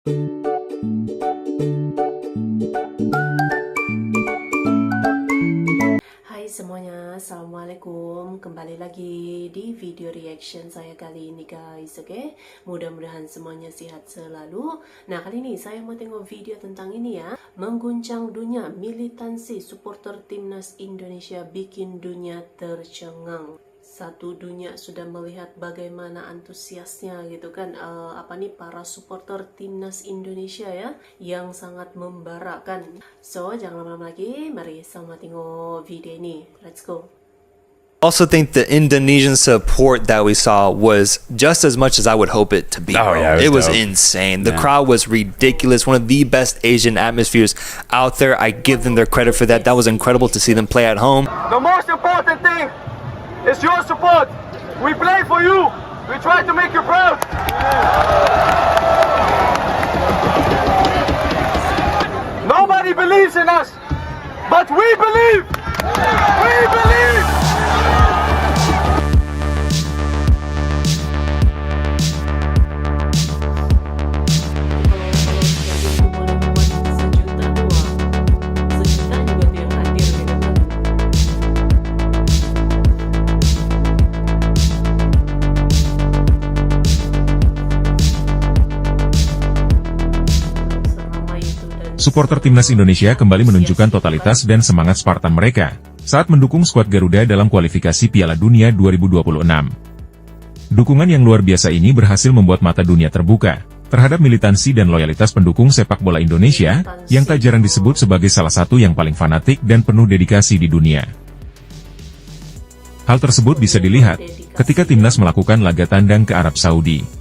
Hai semuanya, Assalamualaikum. Kembali lagi di video reaction saya kali ini guys, oke? Mudah-mudahan semuanya sehat selalu. Nah, kali ini saya mau tengok video tentang ini ya. Mengguncang dunia, militansi supporter timnas Indonesia bikin dunia tercengang. Satu dunia sudah melihat bagaimana antusiasnya gitu kan, para supporter timnas Indonesia ya, yang sangat membarakan. So jangan lama-lama lagi, mari sama tengok video ini. Let's go. Also think the Indonesian support that we saw was just as much as I would hope it to be. Oh, yeah, it was dope. insane. The crowd was ridiculous. One of the best Asian atmospheres out there. I give them their credit for that. That was incredible to see them play at home. The most important thing is your support. We play for you. We try to make you proud. Nobody believes in us, but we believe. We believe. Supporter timnas Indonesia kembali menunjukkan totalitas dan semangat Spartan mereka saat mendukung skuad Garuda dalam kualifikasi Piala Dunia 2026. Dukungan yang luar biasa ini berhasil membuat mata dunia terbuka terhadap militansi dan loyalitas pendukung sepak bola Indonesia yang tak jarang disebut sebagai salah satu yang paling fanatik dan penuh dedikasi di dunia. Hal tersebut bisa dilihat ketika timnas melakukan laga tandang ke Arab Saudi.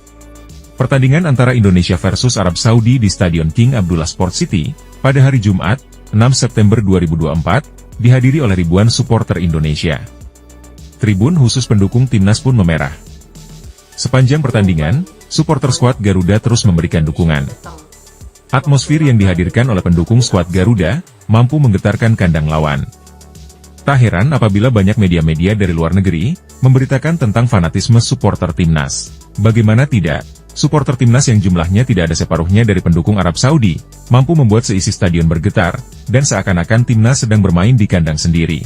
Pertandingan antara Indonesia versus Arab Saudi di Stadion King Abdullah Sport City pada hari Jumat, 6 September 2024, dihadiri oleh ribuan supporter Indonesia. Tribun khusus pendukung timnas pun memerah. Sepanjang pertandingan, supporter skuad Garuda terus memberikan dukungan. Atmosfer yang dihadirkan oleh pendukung skuad Garuda mampu menggetarkan kandang lawan. Tak heran apabila banyak media-media dari luar negeri memberitakan tentang fanatisme supporter timnas. Bagaimana tidak? Supporter timnas yang jumlahnya tidak ada separuhnya dari pendukung Arab Saudi, mampu membuat seisi stadion bergetar, dan seakan-akan timnas sedang bermain di kandang sendiri.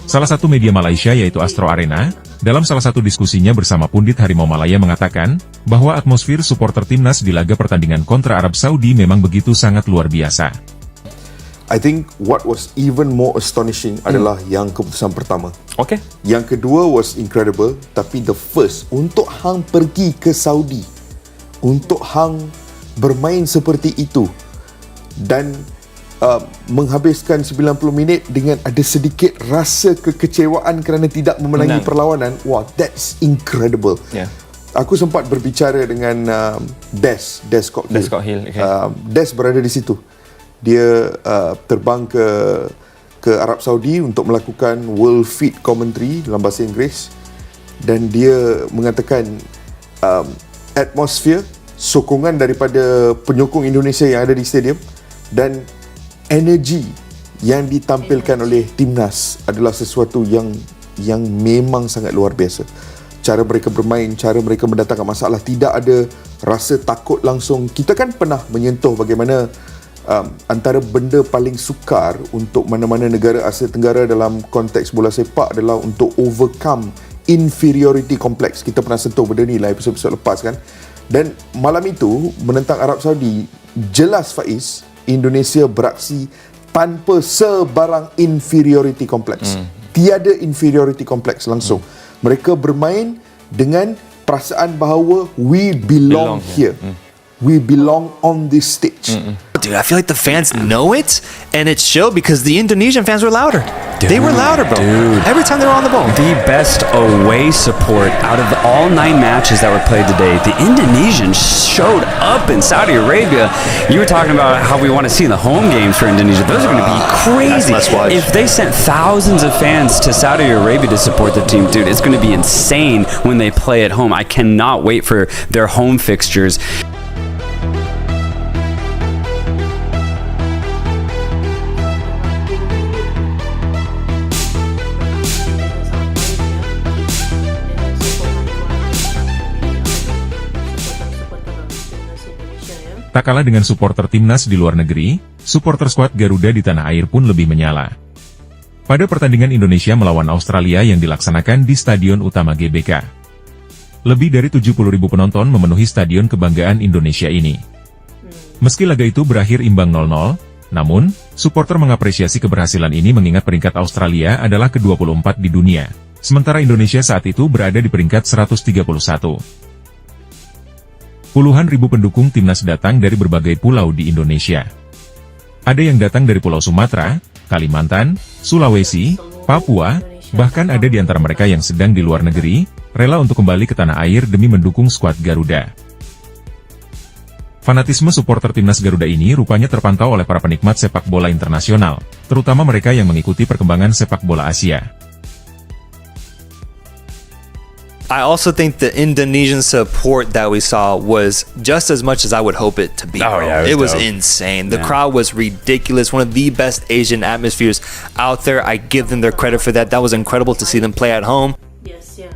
Salah satu media Malaysia yaitu Astro Arena, dalam salah satu diskusinya bersama pundit Harimau Malaya mengatakan, bahwa atmosfer supporter timnas di laga pertandingan kontra Arab Saudi memang begitu sangat luar biasa. I think what was even more astonishing adalah yang keputusan pertama. Okay. Yang kedua was incredible, tapi the first, untuk hang pergi ke Saudi, untuk hang bermain seperti itu dan menghabiskan 90 minit dengan ada sedikit rasa kekecewaan kerana tidak memenangi perlawanan. Wah, that's incredible. Yeah. Aku sempat berbicara dengan Des Scott Hill. Okay. Des berada di situ. Dia terbang ke Arab Saudi untuk melakukan World Feed Commentary dalam bahasa Inggeris, dan dia mengatakan atmosfer, sokongan daripada penyokong Indonesia yang ada di stadium dan energi yang ditampilkan oleh timnas adalah sesuatu yang memang sangat luar biasa. Cara mereka bermain, cara mereka mendatangkan masalah, tidak ada rasa takut langsung. Kita kan pernah menyentuh bagaimana antara benda paling sukar untuk mana-mana negara Asia Tenggara dalam konteks bola sepak adalah untuk overcome inferiority complex. Kita pernah sentuh benda ni lah episod-episod lepas kan. Dan malam itu menentang Arab Saudi, jelas Faiz, Indonesia beraksi tanpa sebarang inferiority complex. Tiada inferiority complex langsung. Mereka bermain dengan perasaan bahawa we belong here. We belong on this stage. Dude, I feel like the fans know it, and it showed because the Indonesian fans were louder. They were louder, bro. Every time they were on the ball. The best away support out of all 9 matches that were played today. The Indonesians showed up in Saudi Arabia. You were talking about how we want to see in the home games for Indonesia. Those are going to be crazy. If they sent thousands of fans to Saudi Arabia to support the team, dude, it's going to be insane when they play at home. I cannot wait for their home fixtures. Tak kalah dengan supporter timnas di luar negeri, supporter skuad Garuda di tanah air pun lebih menyala. Pada pertandingan Indonesia melawan Australia yang dilaksanakan di Stadion Utama GBK, lebih dari 70.000 penonton memenuhi Stadion Kebanggaan Indonesia ini. Meski laga itu berakhir imbang 0-0, namun, supporter mengapresiasi keberhasilan ini mengingat peringkat Australia adalah ke-24 di dunia, sementara Indonesia saat itu berada di peringkat 131. Puluhan ribu pendukung timnas datang dari berbagai pulau di Indonesia. Ada yang datang dari Pulau Sumatera, Kalimantan, Sulawesi, Papua, bahkan ada di antara mereka yang sedang di luar negeri, rela untuk kembali ke tanah air demi mendukung skuad Garuda. Fanatisme supporter timnas Garuda ini rupanya terpantau oleh para penikmat sepak bola internasional, terutama mereka yang mengikuti perkembangan sepak bola Asia. I also think the Indonesian support that we saw was just as much as I would hope it to be. Oh, bro. yeah, it it was was dope. insane. The Yeah. crowd was ridiculous. One of the best Asian atmospheres out there. I give them their credit for that. That was incredible to see them play at home. Yes, ya.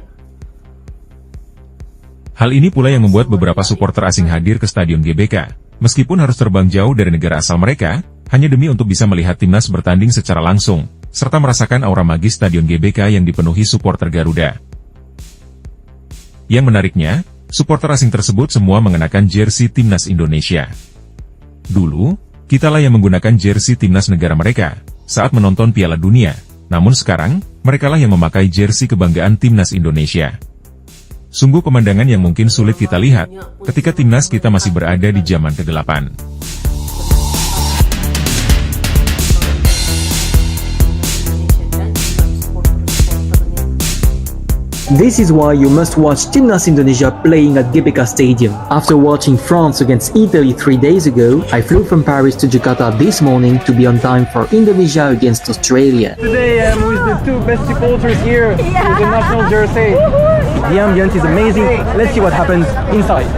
Hal ini pula yang membuat beberapa supporter asing hadir ke Stadion GBK, meskipun harus terbang jauh dari negara asal mereka, hanya demi untuk bisa melihat timnas bertanding secara langsung, serta merasakan aura magis Stadion GBK yang dipenuhi supporter Garuda. Yang menariknya, supporter asing tersebut semua mengenakan jersey timnas Indonesia. Dulu, kitalah yang menggunakan jersey timnas negara mereka saat menonton Piala Dunia, namun sekarang, merekalah yang memakai jersey kebanggaan timnas Indonesia. Sungguh pemandangan yang mungkin sulit kita lihat ketika timnas kita masih berada di zaman kegelapan. This is why you must watch Timnas Indonesia playing at GBK Stadium. After watching France against Italy 3 days ago, I flew from Paris to Jakarta this morning to be on time for Indonesia against Australia. Today I'm with the two best supporters here with the national jersey. The ambience is amazing. Let's see what happens inside.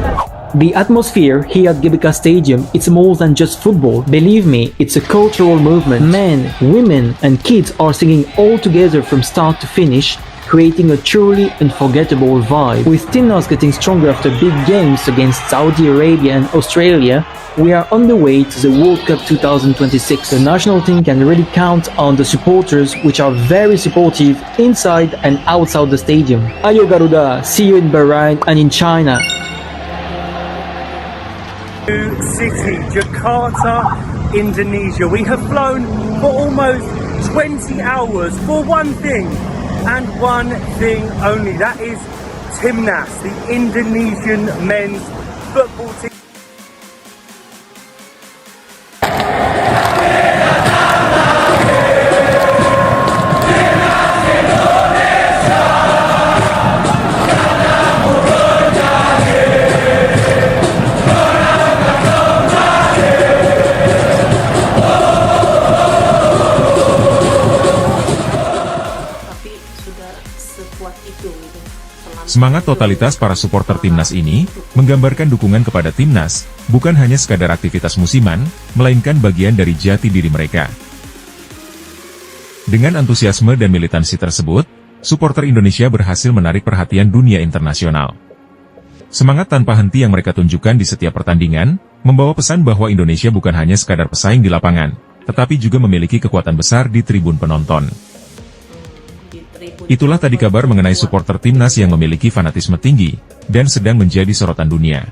The atmosphere here at GBK Stadium, it's more than just football. Believe me, it's a cultural movement. Men, women and kids are singing all together from start to finish, creating a truly unforgettable vibe. With Timnas getting stronger after big games against Saudi Arabia and Australia, we are on the way to the World Cup 2026. The national team can really count on the supporters, which are very supportive inside and outside the stadium. Ayo Garuda, see you in Bahrain and in China. City, Jakarta, Indonesia. We have flown for almost 20 hours for one thing. And one thing only, that is Timnas, the Indonesian men's football team. Tapi sudah sekuat itu gitu. Semangat totalitas para supporter timnas ini menggambarkan dukungan kepada timnas, bukan hanya sekadar aktivitas musiman, melainkan bagian dari jati diri mereka. Dengan antusiasme dan militansi tersebut, supporter Indonesia berhasil menarik perhatian dunia internasional. Semangat tanpa henti yang mereka tunjukkan di setiap pertandingan, membawa pesan bahwa Indonesia bukan hanya sekadar pesaing di lapangan, tetapi juga memiliki kekuatan besar di tribun penonton. Itulah tadi kabar mengenai supporter timnas yang memiliki fanatisme tinggi, dan sedang menjadi sorotan dunia.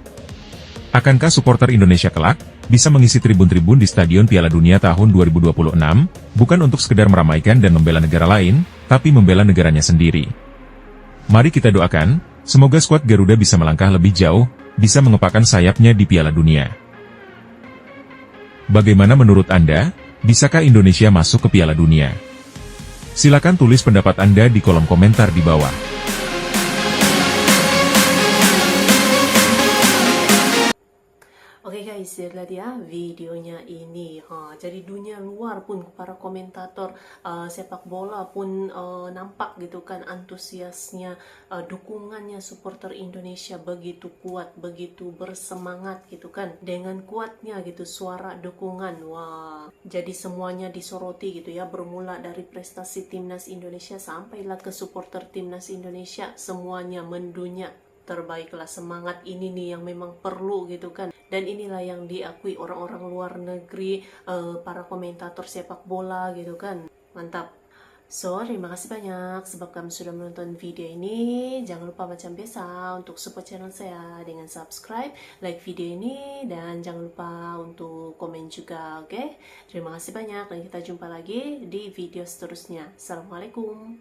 Akankah supporter Indonesia kelak bisa mengisi tribun-tribun di Stadion Piala Dunia tahun 2026, bukan untuk sekedar meramaikan dan membela negara lain, tapi membela negaranya sendiri? Mari kita doakan, semoga skuad Garuda bisa melangkah lebih jauh, bisa mengepakkan sayapnya di Piala Dunia. Bagaimana menurut Anda, bisakah Indonesia masuk ke Piala Dunia? Silakan tulis pendapat Anda di kolom komentar di bawah. Oke guys, lihat ya videonya ini. Jadi dunia luar pun para komentator sepak bola pun nampak gitu kan antusiasnya, dukungannya supporter Indonesia begitu kuat, begitu bersemangat gitu kan. Dengan kuatnya gitu suara dukungan. Wah, jadi semuanya disoroti gitu ya, bermula dari prestasi timnas Indonesia sampailah ke supporter timnas Indonesia, semuanya mendunia. terbaiklah. Semangat ini nih yang memang perlu gitu kan, dan inilah yang diakui orang-orang luar negeri, para komentator sepak bola gitu kan. Mantap. So, terima kasih banyak sebab kamu sudah menonton video ini. Jangan lupa macam biasa untuk support channel saya dengan subscribe, like video ini, dan jangan lupa untuk komen juga, oke? Terima kasih banyak dan kita jumpa lagi di video seterusnya. Assalamualaikum.